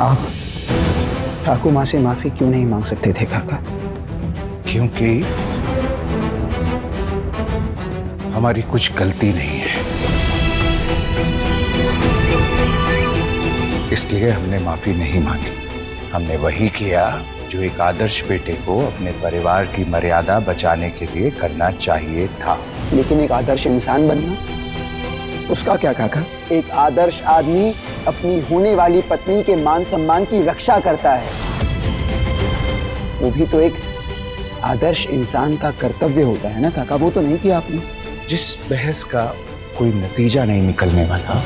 आप ठाकुर माँ से माफी क्यों नहीं मांग सकते थे काका? क्योंकि हमारी कुछ गलती नहीं है, इसलिए हमने माफी नहीं मांगी। हमने वही किया जो एक आदर्श बेटे को अपने परिवार की मर्यादा बचाने के लिए करना चाहिए था। लेकिन एक आदर्श इंसान बनना, उसका क्या काका? एक आदर्श आदमी अपनी होने वाली पत्नी के मान सम्मान की रक्षा करता है, वो भी तो एक आदर्श इंसान का कर्तव्य होता है ना काका? वो तो नहीं किया आपने। जिस बहस का कोई नतीजा नहीं निकलने वाला,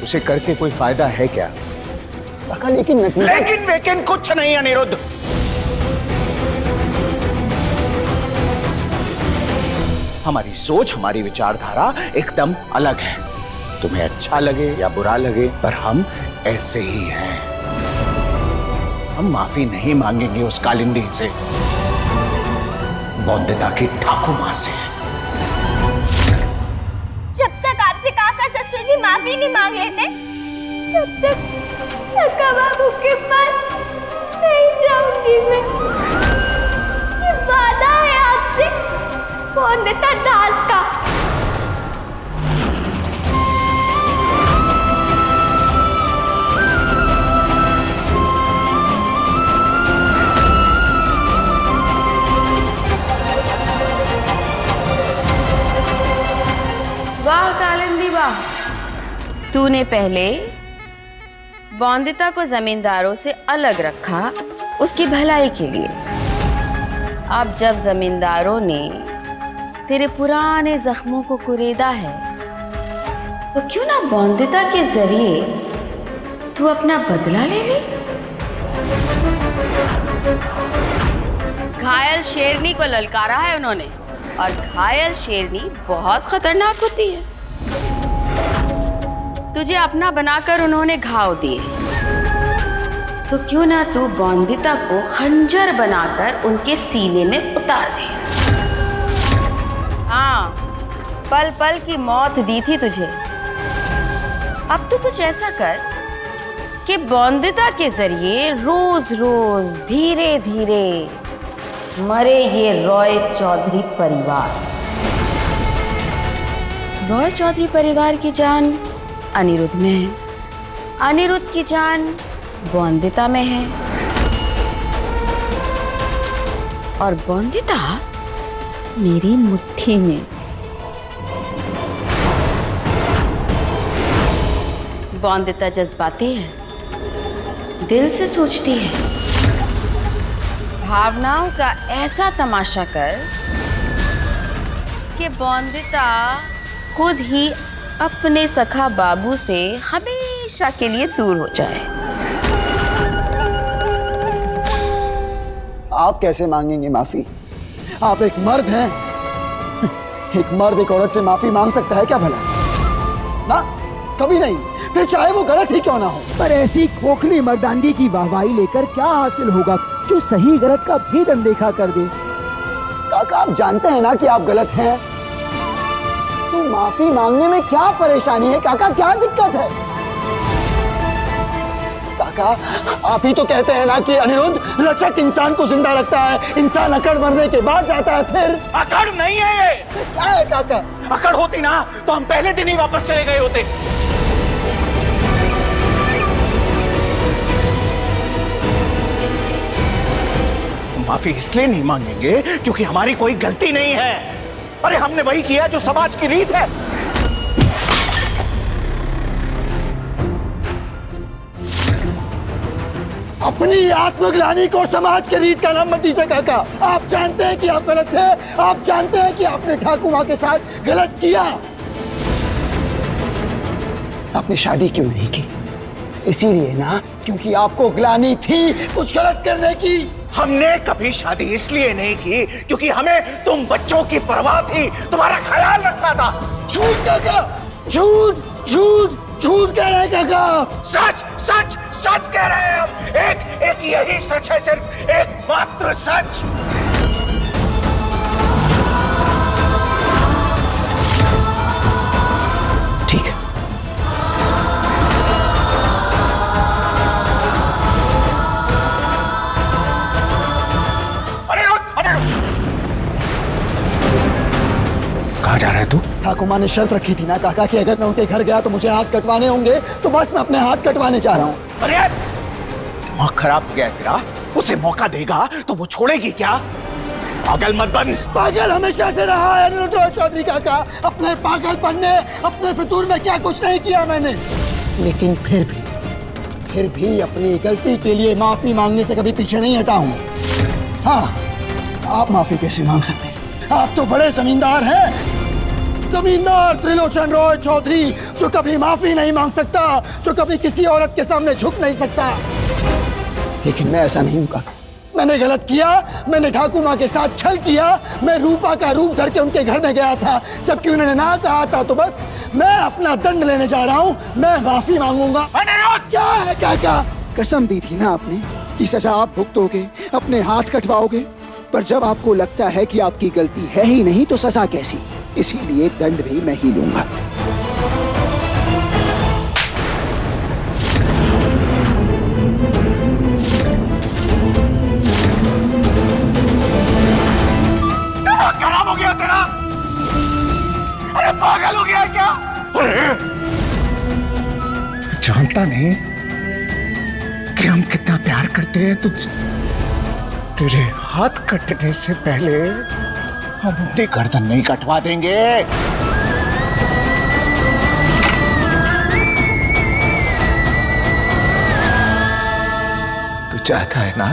उसे करके कोई फायदा है क्या काका? लेकिन नतीजा... लेकिन कुछ नहीं अनिरुद्ध। हमारी सोच, हमारी विचारधारा एकदम अलग है। तुम्हें अच्छा लगे या बुरा लगे, पर हम ऐसे ही हैं। हम माफी नहीं मांगेंगे उस कालिंदी से, बौंदिता की ठाकुर मां से। जब तक आपसे काका ससुर जी माफी नहीं मांग लेते, तब तक काका बाबू के पास नहीं जाऊंगी मैं। ये वादा है आपसे बौंदिता दास का। वाह कालिंदी वाह, तूने पहले बौंदिता को जमींदारों से अलग रखा उसकी भलाई के लिए। अब जब जमींदारों ने तेरे पुराने जख्मों को कुरेदा है, तो क्यों ना बौंदिता के जरिए तू अपना बदला ले ले। घायल शेरनी को ललकारा है उन्होंने, और घायल शेरनी बहुत खतरनाक होती है। तुझे अपना बनाकर उन्होंने घाव दिए, तो क्यों ना तू बौंदिता को खंजर बनाकर उनके सीने में उतार दे। हाँ, पल पल की मौत दी थी तुझे। अब तो कुछ ऐसा कर कि बौंदिता के जरिए रोज रोज धीरे धीरे मरे ये रॉय चौधरी परिवार। रॉय चौधरी परिवार की जान अनिरुद्ध में है, अनिरुद्ध की जान बौंदिता में है, और बौंदिता मेरी मुट्ठी में। बौंदिता जज्बाती है, दिल से सोचती है। भावनाओं का ऐसा तमाशा कर कि बौंदिता खुद ही अपने सखा बाबू से हमेशा के लिए दूर हो जाए। आप कैसे मांगेंगे माफी? आप एक मर्द हैं। एक मर्द एक औरत से माफी मांग सकता है क्या भला? ना, कभी नहीं। फिर चाहे वो गलत ही क्यों ना हो। पर ऐसी खोखली मर्दानगी की वाहवाही लेकर क्या हासिल होगा जो सही गलत का भेद अनदेखा कर दे? काका, आप जानते हैं ना कि आप गलत हैं, तो माफी मांगने में क्या परेशानी है काका? क्या दिक्कत है काका? आप ही तो कहते हैं ना कि अनिरुद्ध लचक इंसान को जिंदा रखता है, इंसान अकड़ मरने के बाद जाता है। फिर अकड़ नहीं है ये। क्या है काका? अकड़ होती ना तो हम पहले दिन ही वापस चले गए होते। माफी इसलिए नहीं मांगेंगे क्योंकि हमारी कोई गलती नहीं है। अरे हमने वही किया जो समाज की रीत है। अपनी आत्मग्लानि को समाज के रीत का नाम मत दीजिए काका। आप जानते हैं कि आप गलत हैं, आप जानते हैं कि आपने ठाकुर मां के साथ गलत किया। आपने शादी क्यों नहीं की? इसीलिए ना, क्योंकि आपको ग्लानि थी कुछ गलत करने की। हमने कभी शादी इसलिए नहीं की क्योंकि हमें तुम बच्चों की परवाह थी, तुम्हारा ख्याल रखना था। झूठ काका, झूठ झूठ झूठ कह रहे हैं काका। सच सच सच कह रहे हैं हम। एक यही सच है, सिर्फ एकमात्र सच। ठीक है, कहाँ जा रहा है तू? ठाकुर माँ ने शर्त रखी थी ना काका कि अगर मैं उनके घर गया तो मुझे हाथ कटवाने होंगे, तो बस मैं अपने हाथ कटवाने जा रहा हूँ। अरे दिमाग खराब हो गया है तेरा। उसे मौका देगा तो वो छोड़ेगी क्या? पागल मत बन। पागल हमेशा से रहा है अनिरुद्ध चौधरी काका। अपने पागलपन में, अपने फितूर में क्या कुछ नहीं किया मैंने, लेकिन फिर भी अपनी गलती के लिए माफी मांगने से कभी पीछे नहीं हटा हूँ। हाँ, आप माफी कैसे मांग सकते हैं? आप तो बड़े जमींदार हैं, जमींदार त्रिलोचन रॉय चौधरी, जो कभी माफी नहीं मांग सकता, जो कभी किसी औरत के सामने झुक नहीं सकता। लेकिन मैं ऐसा नहीं हूँ। मैंने गलत किया, मैंने ठाकुर माँ के साथ छल किया, मैं रूपा का रूप धर के उनके घर में गया था, जबकि उन्होंने ना कहा था। तो बस मैं अपना दंड लेने जा रहा हूँ, मैं माफी मांगूंगा। क्या है काका? कसम दी थी ना आपने कि सजा आप भुगतोगे, अपने हाथ कटवाओगे, पर जब आपको लगता है कि आपकी गलती है ही नहीं तो सजा कैसी? इसीलिए दंड भी मैं ही लूंगा। खराब हो गया तेरा? अरे पागल हो गया क्या? अरे तू जानता नहीं कि हम कितना प्यार करते हैं तुझसे। तेरे हाथ कटने से पहले हम अपनी गर्दन नहीं कटवा देंगे। तू चाहता है ना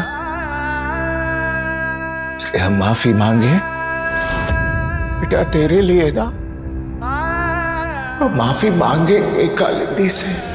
कि हम माफी मांगे? बेटा तेरे लिए ना, हम माफी मांगे एक कालिंदी से।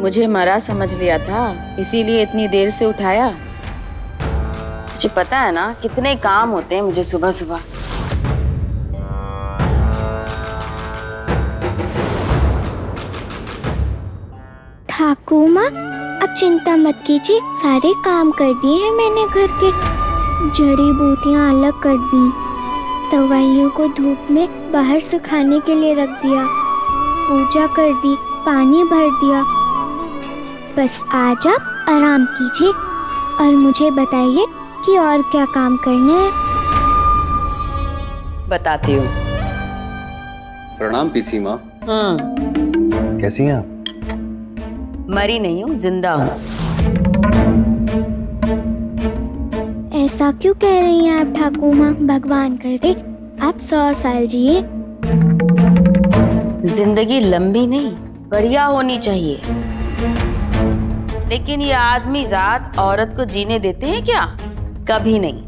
मुझे मरा समझ लिया था, इसीलिए इतनी देर से उठाया। मुझे पता है ना कितने काम होते हैं मुझे सुबह सुबह। ठाकुर माँ, अब चिंता मत कीजिए, सारे काम कर दिए हैं मैंने घर के। जड़ी बूटियाँ अलग कर दी, दवाइयों को धूप में बाहर सुखाने के लिए रख दिया, पूजा कर दी, पानी भर दिया। बस आज आप आराम कीजिए और मुझे बताइए कि और क्या काम करने हैं। बताती हूँ। प्रणाम पीसी माँ। कैसी हैं आप? मरी नहीं हूँ, जिंदा हूँ। ऐसा क्यों कह रही हैं आप ठाकुर माँ? भगवान करे आप 100 साल जिए। जिंदगी लंबी नहीं, बढ़िया होनी चाहिए। लेकिन ये आदमी जात औरत को जीने देते हैं क्या? कभी नहीं।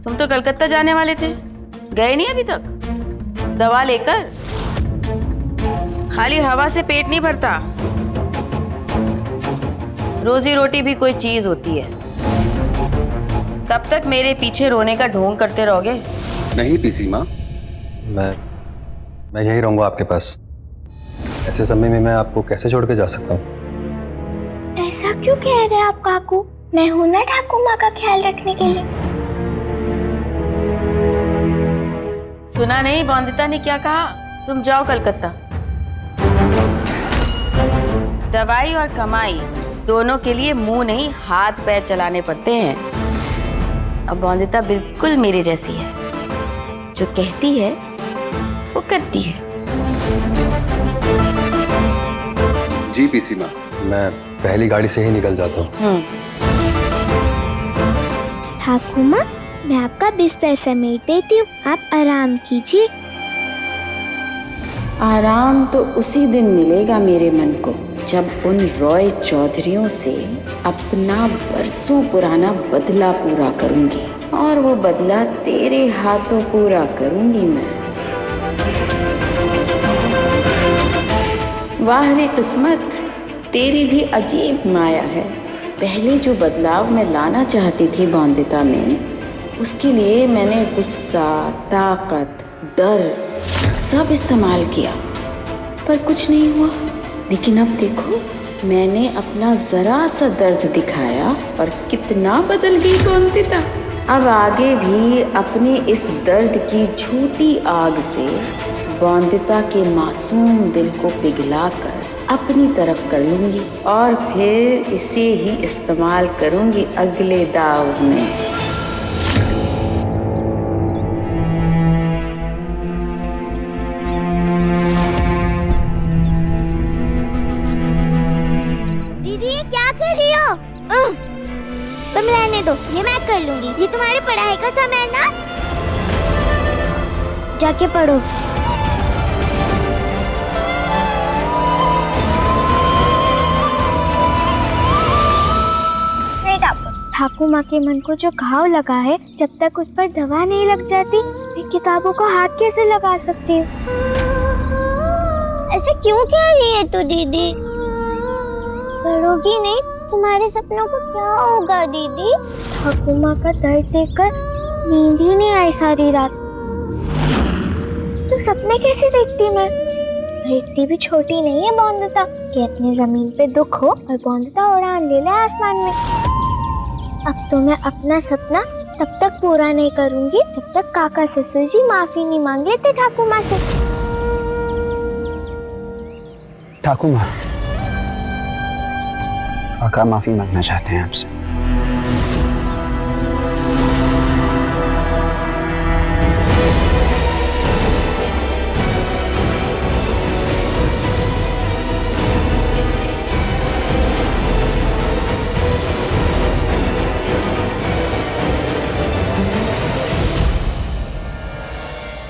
तुम तो कलकत्ता जाने वाले थे, गए नहीं अभी तक? दवा लेकर? खाली हवा से पेट नहीं भरता, रोजी रोटी भी कोई चीज होती है। कब तक मेरे पीछे रोने का ढोंग करते रहोगे? नहीं पीसी माँ, मैं यही रहूंगा आपके पास। ऐसे समय में मैं आपको कैसे छोड़ के जा सकता हूँ? ऐसा क्यों कह रहे हैं आप काकू? मैं हूं ना ठाकुर माँ का ख्याल रखने के लिए। सुना नहीं बॉन्दिता ने क्या कहा? तुम जाओ कलकत्ता। दवाई और कमाई दोनों के लिए मुंह नहीं हाथ पैर चलाने पड़ते हैं। अब बॉन्दिता बिल्कुल मेरे जैसी है, जो कहती है वो करती है। जी पीसी माँ, मैं पहली गाड़ी से ही निकल जाता हूँ। ठाकुर माँ, मैं आपका बिस्तर समेट देती हूँ, आप आराम कीजिए। आराम तो उसी दिन मिलेगा मेरे मन को जब उन रॉय चौधरियों से अपना बरसों पुराना बदला पूरा करूंगी, और वो बदला तेरे हाथों पूरा करूंगी मैं। वाह रे किस्मत, तेरी भी अजीब माया है। पहले जो बदलाव मैं लाना चाहती थी बॉन्दिता में, उसके लिए मैंने गुस्सा, ताकत, डर सब इस्तेमाल किया, पर कुछ नहीं हुआ। लेकिन अब देखो, मैंने अपना जरा सा दर्द दिखाया और कितना बदल गई बॉन्दिता। अब आगे भी अपने इस दर्द की झूठी आग से बॉन्दिता के मासूम दिल को पिघलाकर अपनी तरफ कर लूंगी और फिर इसे ही इस्तेमाल करूंगी अगले दाव में। दीदी ये क्या कर रही हो? तुम रहने दो, ये मैं कर लूंगी। ये तुम्हारी पढ़ाई का समय है ना, जाके पढ़ो। ठाकुर माँ के मन को जो घाव लगा है, जब तक उस पर दवा नहीं लग जाती, मैं किताबों को हाथ कैसे लगा सकती हूँ? ऐसे क्यों कह रही है तू दीदी? पढ़ोगी नहीं, तुम्हारे सपनों को क्या होगा दीदी? ठाकुर माँ का दर्द देखकर नींद ही नहीं आई सारी रात। तो सपने कैसे देखती मैं? इतनी भी छोटी नहीं है बॉन्दिता कि अपनी जमीन पे दुख हो और बॉन्दिता उड़ान ले ले आसमान में। अब तो मैं अपना सपना तब तक पूरा नहीं करूंगी जब तक काका ससुर जी माफी नहीं मांग लेते ठाकुर माँ से। ठाकुर माँ, काका माफी मांगना चाहते हैं आपसे।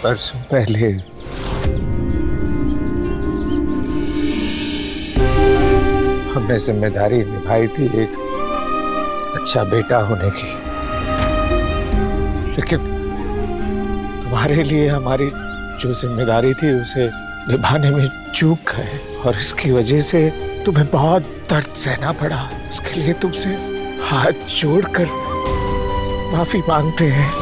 परसों पहले हमने जिम्मेदारी निभाई थी एक अच्छा बेटा होने की, लेकिन तुम्हारे लिए हमारी जो जिम्मेदारी थी उसे निभाने में चूक गए और इसकी वजह से तुम्हें बहुत दर्द सहना पड़ा। उसके लिए तुमसे हाथ जोड़कर माफी मांगते हैं।